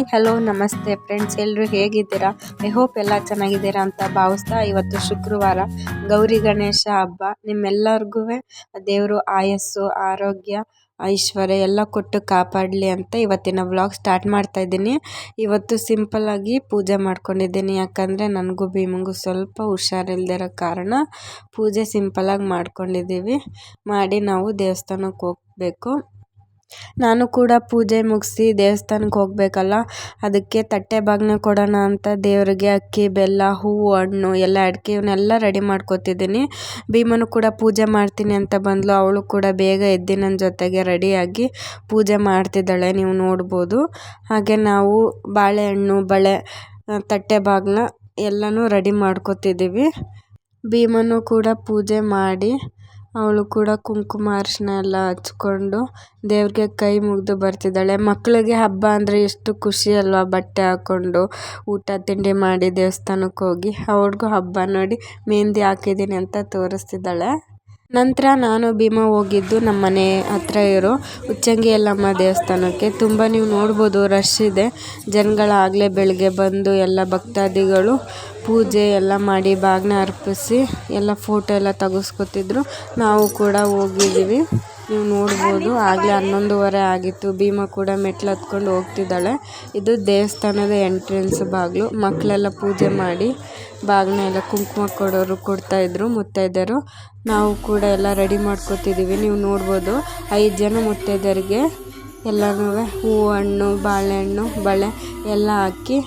Hello ನಮಸ್ತೆ friends, ಎಲ್ಲರೂ ಹೇಗಿದ್ದೀರಾ? ಐ ಹೋಪ್ ಎಲ್ಲ ಚೆನ್ನಾಗಿದ್ದೀರಾ ಅಂತ ಭಾವಿಸ್ತಾ, ಇವತ್ತು ಶುಕ್ರವಾರ ಗೌರಿ ಗಣೇಶ ಹಬ್ಬ. ನಿಮ್ಮೆಲ್ಲರಿಗೂ ದೇವರು ಆಯಸ್ಸು, ಆರೋಗ್ಯ, ಐಶ್ವರ್ಯ ಎಲ್ಲ ಕೊಟ್ಟು ಕಾಪಾಡಲಿ ಅಂತ ಇವತ್ತಿನ ವ್ಲಾಗ್ ಸ್ಟಾರ್ಟ್ ಮಾಡ್ತಾ ಇದ್ದೀನಿ. ಇವತ್ತು ಸಿಂಪಲ್ ಆಗಿ ಪೂಜೆ ಮಾಡ್ಕೊಂಡಿದ್ದೀನಿ, ಯಾಕಂದರೆ ನನಗೂ ಭೀಮಂಗೂ ಸ್ವಲ್ಪ ಹುಷಾರಿಲ್ದಿರೋ ಕಾರಣ ಪೂಜೆ ಸಿಂಪಲ್ಲಾಗಿ ಮಾಡ್ಕೊಂಡಿದ್ದೀವಿ. ಮಾಡಿ ನಾವು ದೇವಸ್ಥಾನಕ್ಕೆ ಹೋಗಬೇಕು. ನಾನು ಕೂಡ ಪೂಜೆ ಮುಗಿಸಿ ದೇವಸ್ಥಾನಕ್ಕೆ ಹೋಗಬೇಕಲ್ಲ, ಅದಕ್ಕೆ ತಟ್ಟೆ ಬಾಗಿನ ಕೊಡೋಣ ಅಂತ ದೇವರಿಗೆ ಅಕ್ಕಿ, ಬೆಲ್ಲ, ಹೂವು, ಹಣ್ಣು ಎಲ್ಲ ಅಡಿಕೆ ಇವನ್ನೆಲ್ಲ ರೆಡಿ ಮಾಡ್ಕೊತಿದ್ದೀನಿ. ಭೀಮನು ಕೂಡ ಪೂಜೆ ಮಾಡ್ತೀನಿ ಅಂತ ಬಂದಳು. ಅವಳು ಕೂಡ ಬೇಗ ಎದ್ದು ನನ್ನ ಜೊತೆಗೆ ರೆಡಿಯಾಗಿ ಪೂಜೆ ಮಾಡ್ತಿದ್ದಾಳೆ, ನೀವು ನೋಡ್ಬೋದು. ಹಾಗೆ ನಾವು ಬಾಳೆಹಣ್ಣು, ಬಳೆ, ತಟ್ಟೆ ಬಾಗಿನ ಎಲ್ಲನೂ ರೆಡಿ ಮಾಡ್ಕೊತಿದ್ದೀವಿ. ಭೀಮನು ಕೂಡ ಪೂಜೆ ಮಾಡಿ ಅವಳು ಕೂಡ ಕುಂಕುಮ ಅರಿಶಿನ ಎಲ್ಲ ಹಚ್ಕೊಂಡು ದೇವ್ರಿಗೆ ಕೈ ಮುಗಿದು ಬರ್ತಿದ್ದಾಳೆ. ಮಕ್ಕಳಿಗೆ ಹಬ್ಬ ಅಂದರೆ ಎಷ್ಟು ಖುಷಿ ಅಲ್ವಾ, ಬಟ್ಟೆ ಹಾಕ್ಕೊಂಡು ಊಟ ತಿಂಡಿ ಮಾಡಿ ದೇವಸ್ಥಾನಕ್ಕೆ ಹೋಗಿ. ಅವ್ಳಿಗೂ ಹಬ್ಬ ನೋಡಿ ಮೆಹಂದಿ ಹಾಕಿದ್ದೀನಿ ಅಂತ ತೋರಿಸ್ತಿದ್ದಾಳೆ. ನಂತರ ನಾನು ಭೀಮ ಹೋಗಿದ್ದು ನಮ್ಮ ಮನೆ ಹತ್ರ ಇರೋ ಉಚ್ಚಂಗಿ ಯಲ್ಲಮ್ಮ ದೇವಸ್ಥಾನಕ್ಕೆ. ತುಂಬ ನೀವು ನೋಡ್ಬೋದು ರಶ್ ಇದೆ, ಜನಗಳಾಗಲೇ ಬೆಳಗ್ಗೆ ಬಂದು ಎಲ್ಲ ಭಕ್ತಾದಿಗಳು ಪೂಜೆ ಎಲ್ಲ ಮಾಡಿ ಬಾಗಿನ ಅರ್ಪಿಸಿ ಎಲ್ಲ ಫೋಟೋ ಎಲ್ಲ ತೆಗೆಸ್ಕೊತಿದ್ರು. ನಾವು ಕೂಡ ಹೋಗಿದ್ದೀವಿ, ನೀವು ನೋಡ್ಬೋದು. ಆಗಲೇ 11:30 ಆಗಿತ್ತು. ಭೀಮ ಕೂಡ ಮೆಟ್ಲು ಹತ್ಕೊಂಡು ಹೋಗ್ತಿದ್ದಾಳೆ. ಇದು ದೇವಸ್ಥಾನದ ಎಂಟ್ರೆನ್ಸ್ ಬಾಗಿಲು. ಮಕ್ಕಳೆಲ್ಲ ಪೂಜೆ ಮಾಡಿ ಬಾಗಿನ ಎಲ್ಲ ಕುಂಕುಮ ಕೊಡೋರು ಕೊಡ್ತಾಯಿದ್ರು, ಮುತ್ತೈದೆಯರು. ನಾವು ಕೂಡ ಎಲ್ಲ ರೆಡಿ ಮಾಡ್ಕೊತಿದ್ದೀವಿ, ನೀವು ನೋಡ್ಬೋದು. 5 ಜನ ಮುತ್ತೈದೆಯರಿಗೆ ಎಲ್ಲನೂ ಹೂವು, ಹಣ್ಣು, ಬಾಳೆಹಣ್ಣು, ಬಳೆ ಎಲ್ಲ ಹಾಕಿ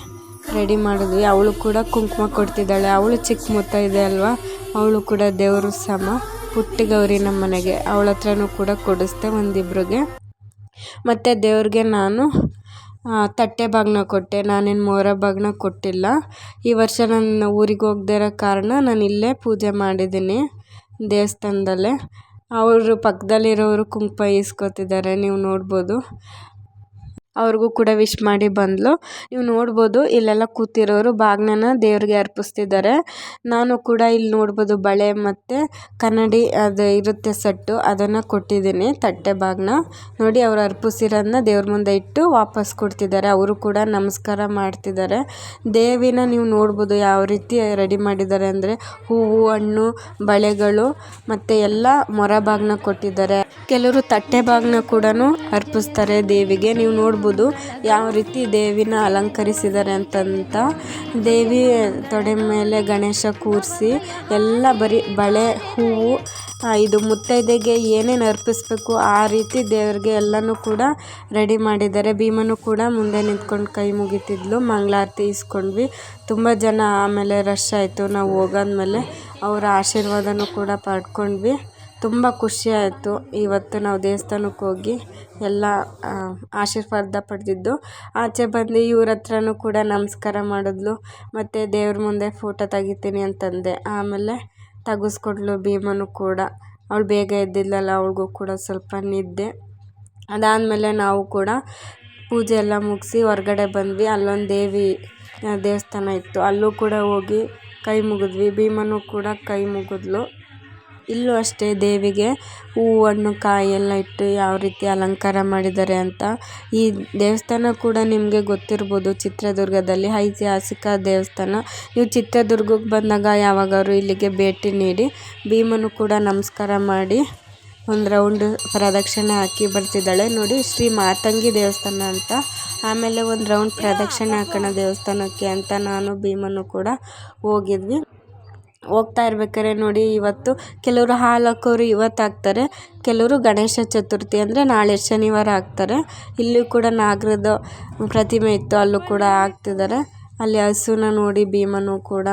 ರೆಡಿ ಮಾಡಿದ್ವಿ. ಅವಳು ಕೂಡ ಕುಂಕುಮ ಕೊಡ್ತಿದ್ದಾಳೆ. ಅವಳು ಚಿಕ್ಕ ಮುತ್ತೈದೆ ಅಲ್ವಾ, ಅವಳು ಕೂಡ ದೇವರು ಸಮ. ಪುಟ್ಟಿ ಗೌರಿ ನಮ್ಮ ಮನೆಗೆ, ಅವಳ ಹತ್ರನೂ ಕೂಡ ಕೊಡಿಸ್ದೆ ಒಂದಿಬ್ರಿಗೆ. ಮತ್ತು ದೇವ್ರಿಗೆ ನಾನು ತಟ್ಟೆ ಬಾಗಿನ ಕೊಟ್ಟೆ, ನಾನೇನು ಮೋರ ಬಾಗಿನ ಕೊಟ್ಟಿಲ್ಲ. ಈ ವರ್ಷ ನಾನು ಊರಿಗೆ ಹೋಗದೇ ಇರೋ ಕಾರಣ ನಾನು ಇಲ್ಲೇ ಪೂಜೆ ಮಾಡಿದ್ದೀನಿ ದೇವಸ್ಥಾನದಲ್ಲೇ. ಅವರು ಪಕ್ಕದಲ್ಲಿರೋರು ಕುಂಕುಮ ಈಸ್ಕೊತಿದ್ದಾರೆ, ನೀವು ನೋಡ್ಬೋದು. ಅವ್ರಿಗೂ ಕೂಡ ವಿಶ್ ಮಾಡಿ ಬಂದಳು. ನೀವು ನೋಡ್ಬೋದು ಇಲ್ಲೆಲ್ಲ ಕೂತಿರೋರು ಬಾಗಿನ ದೇವ್ರಿಗೆ ಅರ್ಪಿಸ್ತಿದ್ದಾರೆ. ನಾನು ಕೂಡ ಇಲ್ಲಿ ನೋಡ್ಬೋದು ಬಳೆ ಮತ್ತು ಕನ್ನಡಿ ಅದು ಇರುತ್ತೆ ಸೆಟ್ಟು, ಅದನ್ನು ಕೊಟ್ಟಿದ್ದೀನಿ ತಟ್ಟೆ ಬಾಗಿನ. ನೋಡಿ ಅವ್ರು ಅರ್ಪಿಸಿರೋದನ್ನ ದೇವ್ರ ಮುಂದೆ ಇಟ್ಟು ವಾಪಸ್ ಕೊಡ್ತಿದ್ದಾರೆ. ಅವರು ಕೂಡ ನಮಸ್ಕಾರ ಮಾಡ್ತಿದ್ದಾರೆ. ದೇವಿನ ನೀವು ನೋಡ್ಬೋದು ಯಾವ ರೀತಿ ರೆಡಿ ಮಾಡಿದ್ದಾರೆ ಅಂದರೆ ಹೂವು, ಹಣ್ಣು, ಬಳೆಗಳು ಮತ್ತು ಎಲ್ಲ ಮೊರ ಬಾಗಿನ ಕೊಟ್ಟಿದ್ದಾರೆ. ಕೆಲವರು ತಟ್ಟೆ ಬಾಗಿನ ಕೂಡ ಅರ್ಪಿಸ್ತಾರೆ ದೇವಿಗೆ. ನೀವು ನೋಡ್ಬೋದು ಯಾವ ರೀತಿ ದೇವಿನ ಅಲಂಕರಿಸಿದ್ದಾರೆ ಅಂತಂತ. ದೇವಿ ತೊಡೆ ಮೇಲೆ ಗಣೇಶ ಕೂರಿಸಿ ಎಲ್ಲ ಬರೀ ಬಳೆ, ಹೂವು, ಇದು ಮುತ್ತೈದೆಗೆ ಏನೇನು ಅರ್ಪಿಸ್ಬೇಕು ಆ ರೀತಿ ದೇವ್ರಿಗೆ ಎಲ್ಲನೂ ಕೂಡ ರೆಡಿ ಮಾಡಿದ್ದಾರೆ. ಭೀಮನು ಕೂಡ ಮುಂದೆ ನಿಂತ್ಕೊಂಡು ಕೈ ಮುಗಿತಿದ್ಲು, ಮಂಗಳಾರತಿ ಇಸ್ಕೊಂಡ್ವಿ. ತುಂಬ ಜನ ಆಮೇಲೆ ರಶ್ ಆಯಿತು. ನಾವು ಹೋಗಾದ್ಮೇಲೆ ಅವರ ಆಶೀರ್ವಾದನೂ ಕೂಡ ಪಡ್ಕೊಂಡ್ವಿ. ತುಂಬ ಖುಷಿ ಆಯಿತು. ಇವತ್ತು ನಾವು ದೇವಸ್ಥಾನಕ್ಕೆ ಹೋಗಿ ಎಲ್ಲ ಆಶೀರ್ವಾದ ಪಡೆದಿದ್ದು. ಆಚೆ ಬಂದು ಇವ್ರ ಹತ್ರನೂ ಕೂಡ ನಮಸ್ಕಾರ ಮಾಡಿದ್ಲು. ಮತ್ತು ದೇವ್ರ ಮುಂದೆ ಫೋಟೋ ತೆಗಿತೀನಿ ಅಂತಂದೆ, ಆಮೇಲೆ ತೆಗೆಸ್ಕೊಡ್ಲು ಭೀಮನು ಕೂಡ. ಅವಳು ಬೇಗ ಎದ್ದಿದ್ಲಲ್ಲ, ಅವಳಿಗೂ ಕೂಡ ಸ್ವಲ್ಪ ನಿದ್ದೆ. ಅದಾದಮೇಲೆ ನಾವು ಕೂಡ ಪೂಜೆ ಎಲ್ಲ ಮುಗಿಸಿ ಹೊರಗಡೆ ಬಂದ್ವಿ. ಅಲ್ಲೊಂದು ದೇವಿ ದೇವಸ್ಥಾನ ಇತ್ತು, ಅಲ್ಲೂ ಕೂಡ ಹೋಗಿ ಕೈ ಮುಗಿದ್ವಿ. ಭೀಮನು ಕೂಡ ಕೈ ಮುಗಿದ್ಲು. ಇಲ್ಲೂ ಅಷ್ಟೇ ದೇವಿಗೆ ಹೂವು, ಹಣ್ಣು, ಕಾಯಿ ಎಲ್ಲ ಇಟ್ಟು ಯಾವ ರೀತಿ ಅಲಂಕಾರ ಮಾಡಿದ್ದಾರೆ ಅಂತ. ಈ ದೇವಸ್ಥಾನ ಕೂಡ ನಿಮಗೆ ಗೊತ್ತಿರ್ಬೋದು, ಚಿತ್ರದುರ್ಗದಲ್ಲಿ ಐತಿಹಾಸಿಕ ದೇವಸ್ಥಾನ. ನೀವು ಚಿತ್ರದುರ್ಗಕ್ಕೆ ಬಂದಾಗ ಯಾವಾಗಾದ್ರು ಇಲ್ಲಿಗೆ ಭೇಟಿ ನೀಡಿ. ಭೀಮನು ಕೂಡ ನಮಸ್ಕಾರ ಮಾಡಿ ಒಂದು ರೌಂಡ್ ಪ್ರದಕ್ಷಿಣೆ ಹಾಕಿ ಬರ್ತಿದ್ದಾಳೆ. ನೋಡಿ ಶ್ರೀ ಮಾತಂಗಿ ದೇವಸ್ಥಾನ ಅಂತ. ಆಮೇಲೆ ಒಂದು ರೌಂಡ್ ಪ್ರದಕ್ಷಿಣೆ ಹಾಕೋಣ ದೇವಸ್ಥಾನಕ್ಕೆ ಅಂತ ನಾನು ಭೀಮನು ಕೂಡ ಹೋಗಿದ್ವಿ. ಹೋಗ್ತಾ ಇರ್ಬೇಕಾದ್ರೆ ನೋಡಿ, ಇವತ್ತು ಕೆಲವರು ಹಾಲು ಹಾಕೋರು ಇವತ್ತು ಹಾಕ್ತಾರೆ, ಕೆಲವರು ಗಣೇಶ ಚತುರ್ಥಿ ಅಂದರೆ ನಾಳೆ ಶನಿವಾರ ಹಾಕ್ತಾರೆ. ಇಲ್ಲಿ ಕೂಡ ನಾಗರದ ಪ್ರತಿಮೆ ಇತ್ತು, ಅಲ್ಲೂ ಕೂಡ ಹಾಕ್ತಿದ್ದಾರೆ. ಅಲ್ಲಿ ಹಸುನ ನೋಡಿ ಭೀಮನು ಕೂಡ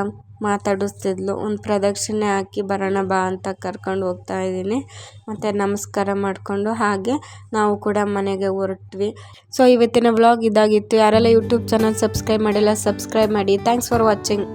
ಮಾತಾಡಿಸ್ತಿದ್ಲು. ಒಂದು ಪ್ರದಕ್ಷಿಣೆ ಹಾಕಿ ಬರೋಣ ಬಾ ಅಂತ ಕರ್ಕೊಂಡು ಹೋಗ್ತಾ ಇದ್ದೀನಿ. ಮತ್ತು ನಮಸ್ಕಾರ ಮಾಡಿಕೊಂಡು ಹಾಗೆ ನಾವು ಕೂಡ ಮನೆಗೆ ಹೊರಟ್ವಿ. ಸೊ ಇವತ್ತಿನ ವ್ಲಾಗ್ ಇದಾಗಿತ್ತು. ಯಾರೆಲ್ಲ ಯೂಟ್ಯೂಬ್ ಚಾನಲ್ ಸಬ್ಸ್ಕ್ರೈಬ್ ಮಾಡಿಲ್ಲ, ಸಬ್ಸ್ಕ್ರೈಬ್ ಮಾಡಿ. Thanks for watching.